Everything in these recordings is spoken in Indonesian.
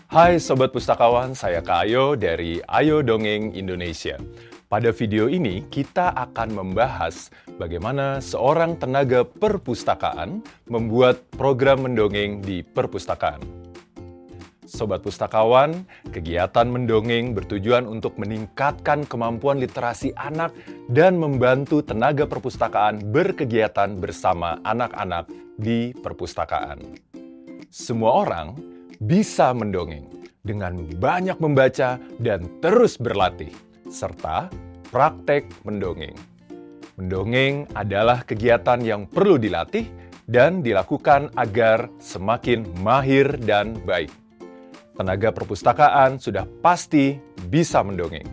Hai Sobat Pustakawan, saya Kak Ayo dari Ayo Dongeng Indonesia. Pada video ini, kita akan membahas bagaimana seorang tenaga perpustakaan membuat program mendongeng di perpustakaan. Sobat Pustakawan, kegiatan mendongeng bertujuan untuk meningkatkan kemampuan literasi anak dan membantu tenaga perpustakaan berkegiatan bersama anak-anak di perpustakaan. Semua orang bisa mendongeng dengan banyak membaca dan terus berlatih, serta praktek mendongeng. Mendongeng adalah kegiatan yang perlu dilatih dan dilakukan agar semakin mahir dan baik. Tenaga perpustakaan sudah pasti bisa mendongeng.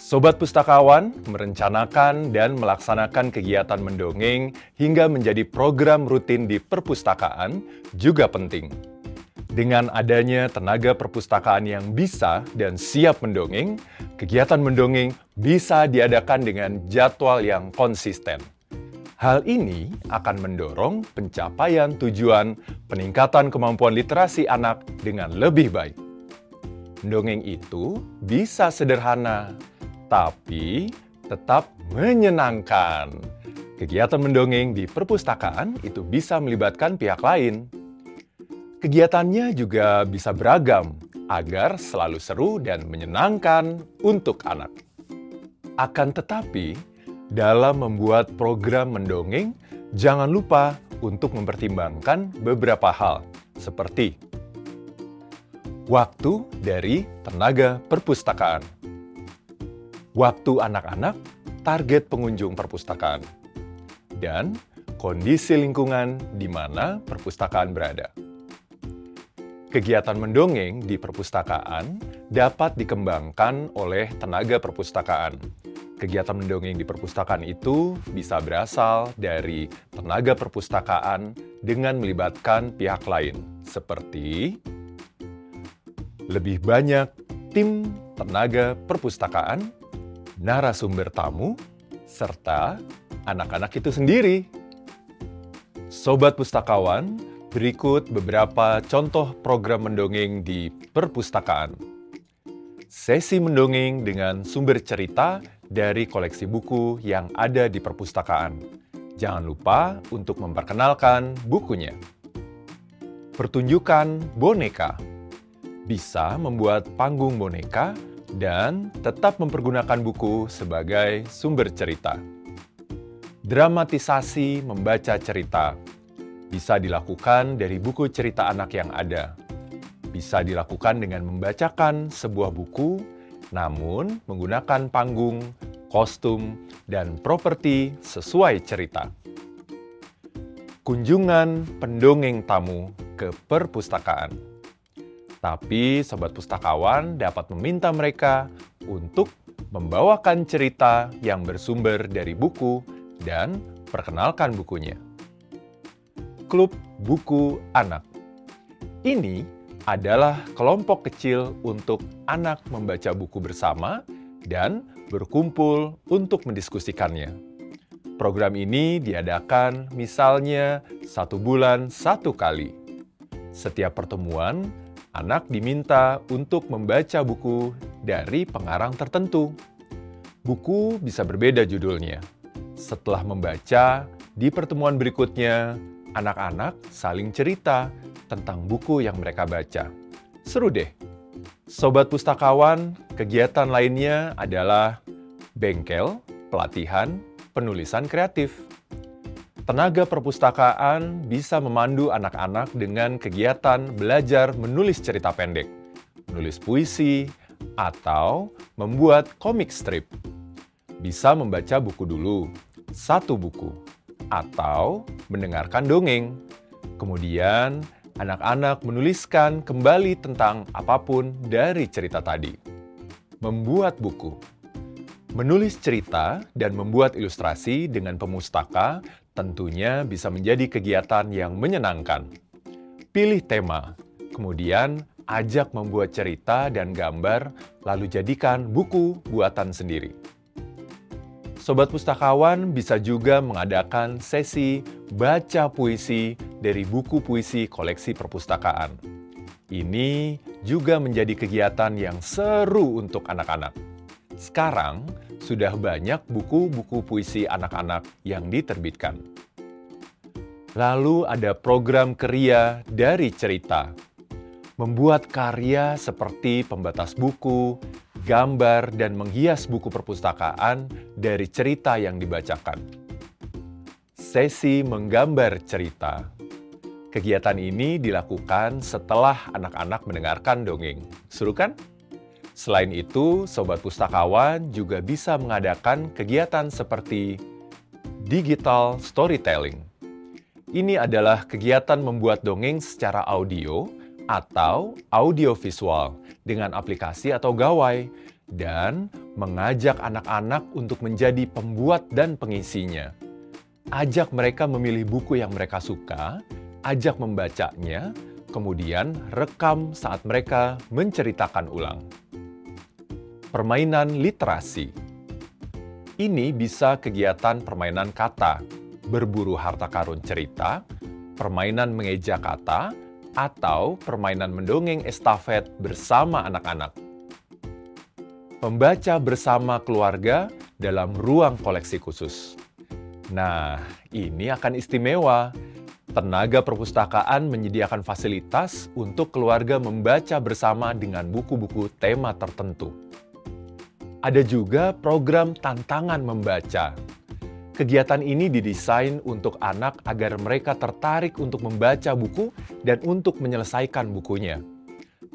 Sobat Pustakawan merencanakan dan melaksanakan kegiatan mendongeng hingga menjadi program rutin di perpustakaan juga penting. Dengan adanya tenaga perpustakaan yang bisa dan siap mendongeng, kegiatan mendongeng bisa diadakan dengan jadwal yang konsisten. Hal ini akan mendorong pencapaian tujuan peningkatan kemampuan literasi anak dengan lebih baik. Mendongeng itu bisa sederhana, tapi tetap menyenangkan. Kegiatan mendongeng di perpustakaan itu bisa melibatkan pihak lain. Kegiatannya juga bisa beragam agar selalu seru dan menyenangkan untuk anak. Akan tetapi, dalam membuat program mendongeng, jangan lupa untuk mempertimbangkan beberapa hal, seperti waktu dari tenaga perpustakaan, waktu anak-anak, target pengunjung perpustakaan, dan kondisi lingkungan di mana perpustakaan berada. Kegiatan mendongeng di perpustakaan dapat dikembangkan oleh tenaga perpustakaan. Kegiatan mendongeng di perpustakaan itu bisa berasal dari tenaga perpustakaan dengan melibatkan pihak lain, seperti lebih banyak tim tenaga perpustakaan, narasumber tamu, serta anak-anak itu sendiri. Sobat Pustakawan, berikut beberapa contoh program mendongeng di perpustakaan. Sesi mendongeng dengan sumber cerita dari koleksi buku yang ada di perpustakaan. Jangan lupa untuk memperkenalkan bukunya. Pertunjukan boneka. Bisa membuat panggung boneka dan tetap mempergunakan buku sebagai sumber cerita. Dramatisasi membaca cerita. Bisa dilakukan dari buku cerita anak yang ada. Bisa dilakukan dengan membacakan sebuah buku, namun menggunakan panggung, kostum, dan properti sesuai cerita. Kunjungan pendongeng tamu ke perpustakaan. Tapi Sobat Pustakawan dapat meminta mereka untuk membawakan cerita yang bersumber dari buku dan perkenalkan bukunya. Klub Buku Anak. Ini adalah kelompok kecil untuk anak membaca buku bersama dan berkumpul untuk mendiskusikannya. Program ini diadakan misalnya 1 bulan 1 kali. Setiap pertemuan, anak diminta untuk membaca buku dari pengarang tertentu. Buku bisa berbeda judulnya. Setelah membaca, di pertemuan berikutnya, anak-anak saling cerita tentang buku yang mereka baca. Seru deh. Sobat Pustakawan, kegiatan lainnya adalah bengkel, pelatihan, penulisan kreatif. Tenaga perpustakaan bisa memandu anak-anak dengan kegiatan belajar menulis cerita pendek, menulis puisi, atau membuat komik strip. Bisa membaca buku dulu, 1 buku, atau mendengarkan dongeng. Kemudian, anak-anak menuliskan kembali tentang apapun dari cerita tadi. Membuat buku. Menulis cerita dan membuat ilustrasi dengan pemustaka tentunya bisa menjadi kegiatan yang menyenangkan. Pilih tema, kemudian ajak membuat cerita dan gambar, lalu jadikan buku buatan sendiri. Sobat Pustakawan bisa juga mengadakan sesi baca puisi dari buku puisi koleksi perpustakaan. Ini juga menjadi kegiatan yang seru untuk anak-anak. Sekarang, sudah banyak buku-buku puisi anak-anak yang diterbitkan. Lalu ada program Keria dari Cerita. Membuat karya seperti pembatas buku, gambar, dan menghias buku perpustakaan dari cerita yang dibacakan. Sesi menggambar cerita. Kegiatan ini dilakukan setelah anak-anak mendengarkan dongeng. Seru kan? Selain itu, Sobat Pustakawan juga bisa mengadakan kegiatan seperti digital storytelling. Ini adalah kegiatan membuat dongeng secara audio atau audiovisual dengan aplikasi atau gawai dan mengajak anak-anak untuk menjadi pembuat dan pengisinya. Ajak mereka memilih buku yang mereka suka, ajak membacanya, kemudian rekam saat mereka menceritakan ulang. Permainan literasi. Ini bisa kegiatan permainan kata, berburu harta karun cerita, permainan mengeja kata, atau permainan mendongeng estafet bersama anak-anak. Membaca bersama keluarga dalam ruang koleksi khusus. Nah, ini akan istimewa. Tenaga perpustakaan menyediakan fasilitas untuk keluarga membaca bersama dengan buku-buku tema tertentu. Ada juga program tantangan membaca. Kegiatan ini didesain untuk anak agar mereka tertarik untuk membaca buku dan untuk menyelesaikan bukunya.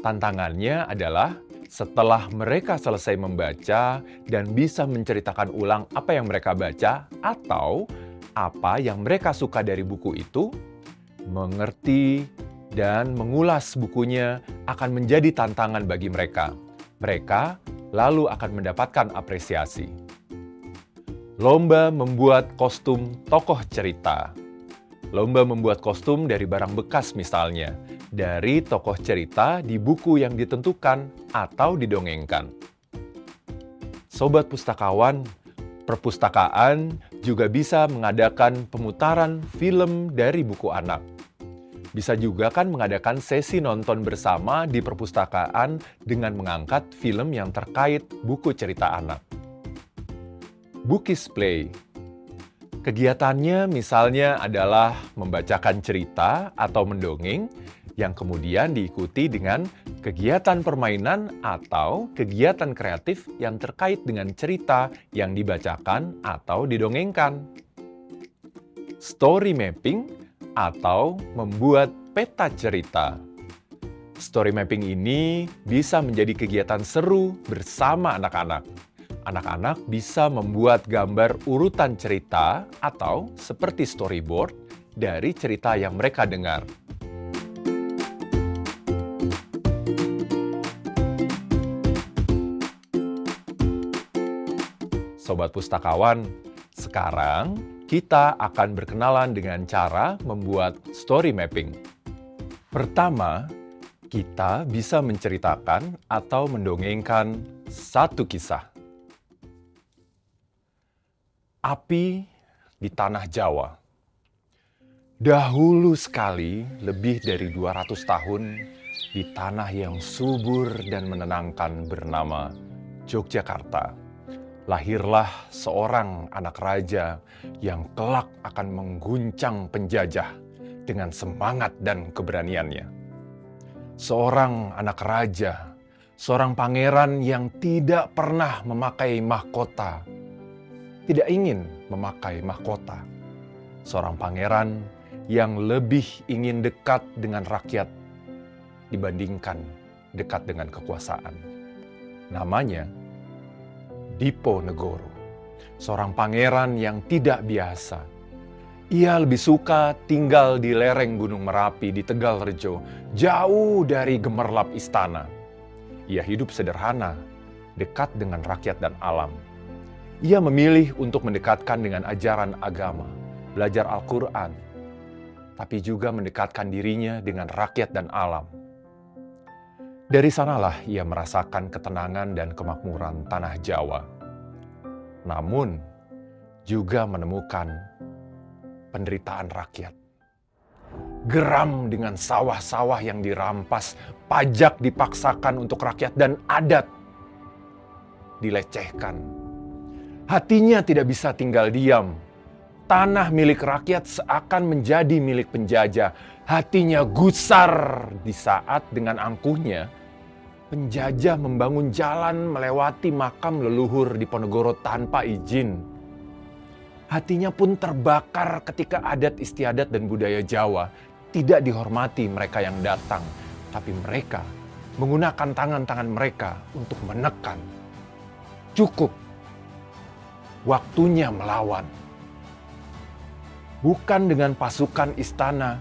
Tantangannya adalah setelah mereka selesai membaca dan bisa menceritakan ulang apa yang mereka baca atau apa yang mereka suka dari buku itu, mengerti dan mengulas bukunya akan menjadi tantangan bagi mereka. Mereka lalu akan mendapatkan apresiasi. Lomba membuat kostum tokoh cerita. Lomba membuat kostum dari barang bekas misalnya, dari tokoh cerita di buku yang ditentukan atau didongengkan. Sobat Pustakawan, perpustakaan juga bisa mengadakan pemutaran film dari buku anak. Bisa juga kan mengadakan sesi nonton bersama di perpustakaan dengan mengangkat film yang terkait buku cerita anak. Bookies Play. Kegiatannya misalnya adalah membacakan cerita atau mendongeng yang kemudian diikuti dengan kegiatan permainan atau kegiatan kreatif yang terkait dengan cerita yang dibacakan atau didongengkan. Story mapping atau membuat peta cerita. Story mapping ini bisa menjadi kegiatan seru bersama anak-anak. Anak-anak bisa membuat gambar urutan cerita atau seperti storyboard dari cerita yang mereka dengar. Sobat Pustakawan, sekarang kita akan berkenalan dengan cara membuat story mapping. Pertama, kita bisa menceritakan atau mendongengkan satu kisah. Api di Tanah Jawa. Dahulu sekali, lebih dari 200 tahun, di tanah yang subur dan menenangkan bernama Yogyakarta, lahirlah seorang anak raja yang kelak akan mengguncang penjajah dengan semangat dan keberaniannya. Seorang anak raja, seorang pangeran yang tidak pernah memakai mahkota, tidak ingin memakai mahkota. Seorang pangeran yang lebih ingin dekat dengan rakyat dibandingkan dekat dengan kekuasaan. Namanya Diponegoro, seorang pangeran yang tidak biasa. Ia lebih suka tinggal di lereng Gunung Merapi di Tegalrejo, jauh dari gemerlap istana. Ia hidup sederhana, dekat dengan rakyat dan alam. Ia memilih untuk mendekatkan dengan ajaran agama, belajar Al-Quran, tapi juga mendekatkan dirinya dengan rakyat dan alam. Dari sanalah ia merasakan ketenangan dan kemakmuran tanah Jawa. Namun, juga menemukan penderitaan rakyat. geram dengan sawah-sawah yang dirampas, pajak dipaksakan untuk rakyat, dan adat dilecehkan. Hatinya tidak bisa tinggal diam. Tanah milik rakyat seakan menjadi milik penjajah. Hatinya gusar di saat dengan angkuhnya penjajah membangun jalan melewati makam leluhur di Ponorogo tanpa izin. Hatinya pun terbakar ketika adat istiadat dan budaya Jawa tidak dihormati mereka yang datang, tapi mereka menggunakan tangan-tangan mereka untuk menekan. Cukup. Waktunya melawan. Bukan dengan pasukan istana,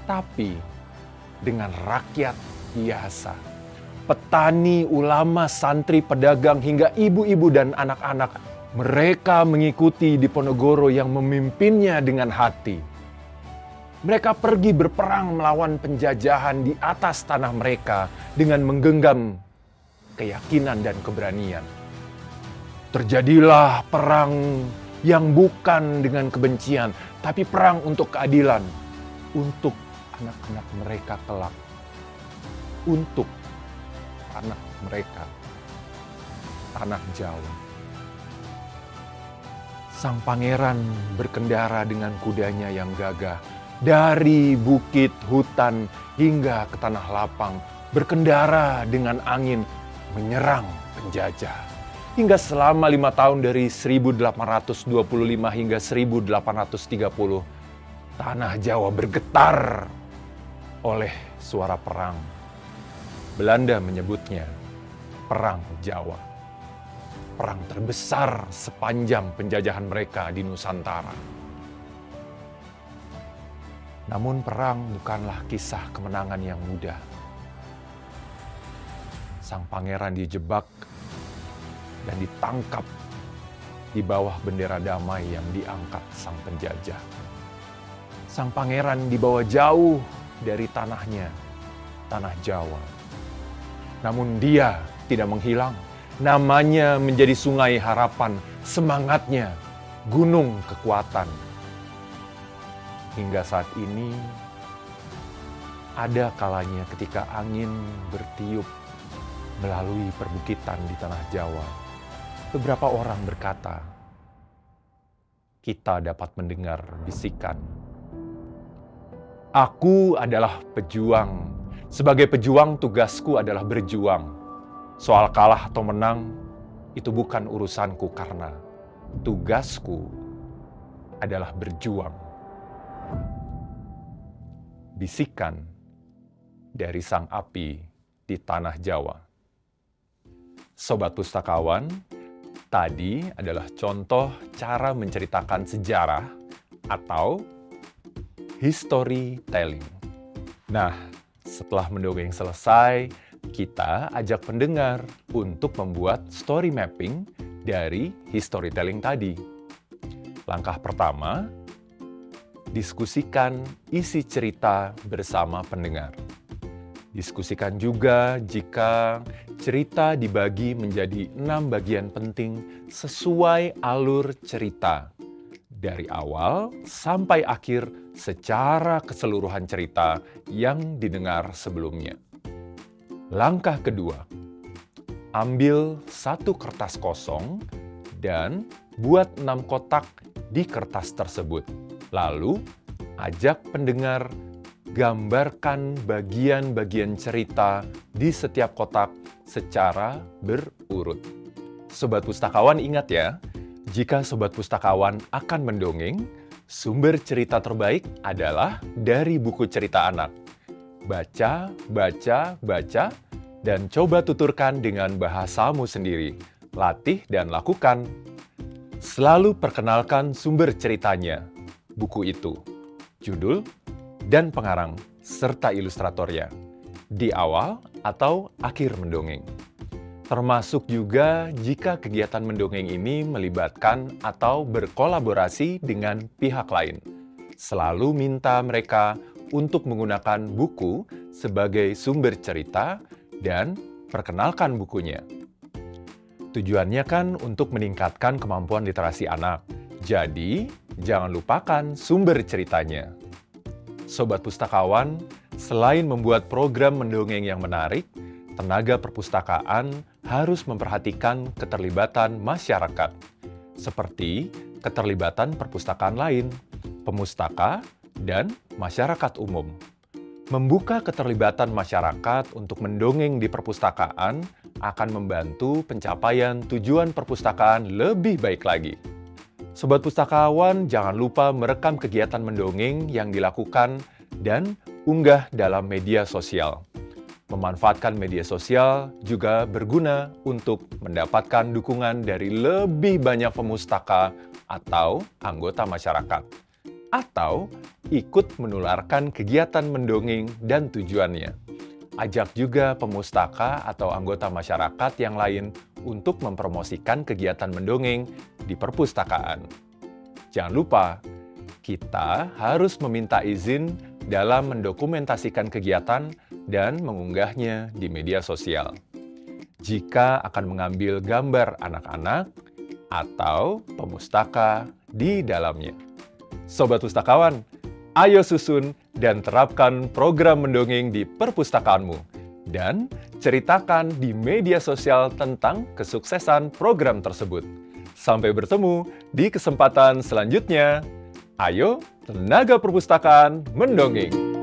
tapi dengan rakyat biasa. Petani, ulama, santri, pedagang, hingga ibu-ibu dan anak-anak, mereka mengikuti Diponegoro yang memimpinnya dengan hati. Mereka pergi berperang melawan penjajahan di atas tanah mereka dengan menggenggam keyakinan dan keberanian. Terjadilah perang yang bukan dengan kebencian, tapi perang untuk keadilan, untuk anak-anak mereka kelak, untuk anak mereka, tanah Jawa. Sang pangeran berkendara dengan kudanya yang gagah, dari bukit, hutan, hingga ke tanah lapang, berkendara dengan angin, menyerang penjajah. Hingga selama 5 tahun dari 1825 hingga 1830, tanah Jawa bergetar oleh suara perang. Belanda menyebutnya Perang Jawa. Perang terbesar sepanjang penjajahan mereka di Nusantara. Namun perang bukanlah kisah kemenangan yang mudah. Sang pangeran dijebak dan ditangkap di bawah bendera damai yang diangkat sang penjajah. Sang pangeran dibawa jauh dari tanahnya, tanah Jawa. Namun dia tidak menghilang. Namanya menjadi sungai harapan, semangatnya gunung kekuatan. Hingga saat ini, ada kalanya ketika angin bertiup melalui perbukitan di tanah Jawa, beberapa orang berkata, kita dapat mendengar bisikan. Aku adalah pejuang. Sebagai pejuang, tugasku adalah berjuang. Soal kalah atau menang, itu bukan urusanku karena tugasku adalah berjuang. Bisikan dari sang api di tanah Jawa. Sobat Pustakawan, tadi adalah contoh cara menceritakan sejarah atau storytelling. Nah, setelah mendongeng selesai, kita ajak pendengar untuk membuat story mapping dari storytelling tadi. Langkah pertama, diskusikan isi cerita bersama pendengar. Diskusikan juga jika cerita dibagi menjadi 6 bagian penting sesuai alur cerita. Dari awal sampai akhir secara keseluruhan cerita yang didengar sebelumnya. Langkah kedua, ambil 1 kertas kosong dan buat 6 kotak di kertas tersebut. Lalu, ajak pendengar gambarkan bagian-bagian cerita di setiap kotak secara berurut. Sobat Pustakawan ingat ya, jika Sobat Pustakawan akan mendongeng, sumber cerita terbaik adalah dari buku cerita anak. Baca, baca, baca, dan coba tuturkan dengan bahasamu sendiri. Latih dan lakukan. Selalu perkenalkan sumber ceritanya, buku itu, judul, dan pengarang, serta ilustratornya, di awal atau akhir mendongeng. Termasuk juga jika kegiatan mendongeng ini melibatkan atau berkolaborasi dengan pihak lain. Selalu minta mereka untuk menggunakan buku sebagai sumber cerita dan perkenalkan bukunya. Tujuannya kan untuk meningkatkan kemampuan literasi anak. Jadi, jangan lupakan sumber ceritanya. Sobat Pustakawan, selain membuat program mendongeng yang menarik, tenaga perpustakaan harus memperhatikan keterlibatan masyarakat, seperti keterlibatan perpustakaan lain, pemustaka, dan masyarakat umum. Membuka keterlibatan masyarakat untuk mendongeng di perpustakaan akan membantu pencapaian tujuan perpustakaan lebih baik lagi. Sobat Pustakawan, jangan lupa merekam kegiatan mendongeng yang dilakukan dan unggah dalam media sosial. Memanfaatkan media sosial juga berguna untuk mendapatkan dukungan dari lebih banyak pemustaka atau anggota masyarakat, atau ikut menularkan kegiatan mendongeng dan tujuannya. Ajak juga pemustaka atau anggota masyarakat yang lain untuk mempromosikan kegiatan mendongeng di perpustakaan. Jangan lupa, kita harus meminta izin dalam mendokumentasikan kegiatan dan mengunggahnya di media sosial. Jika akan mengambil gambar anak-anak atau pemustaka di dalamnya. Sobat Pustakawan, ayo susun dan terapkan program mendongeng di perpustakaanmu. Dan ceritakan di media sosial tentang kesuksesan program tersebut. Sampai bertemu di kesempatan selanjutnya. Ayo, tenaga perpustakaan mendongeng!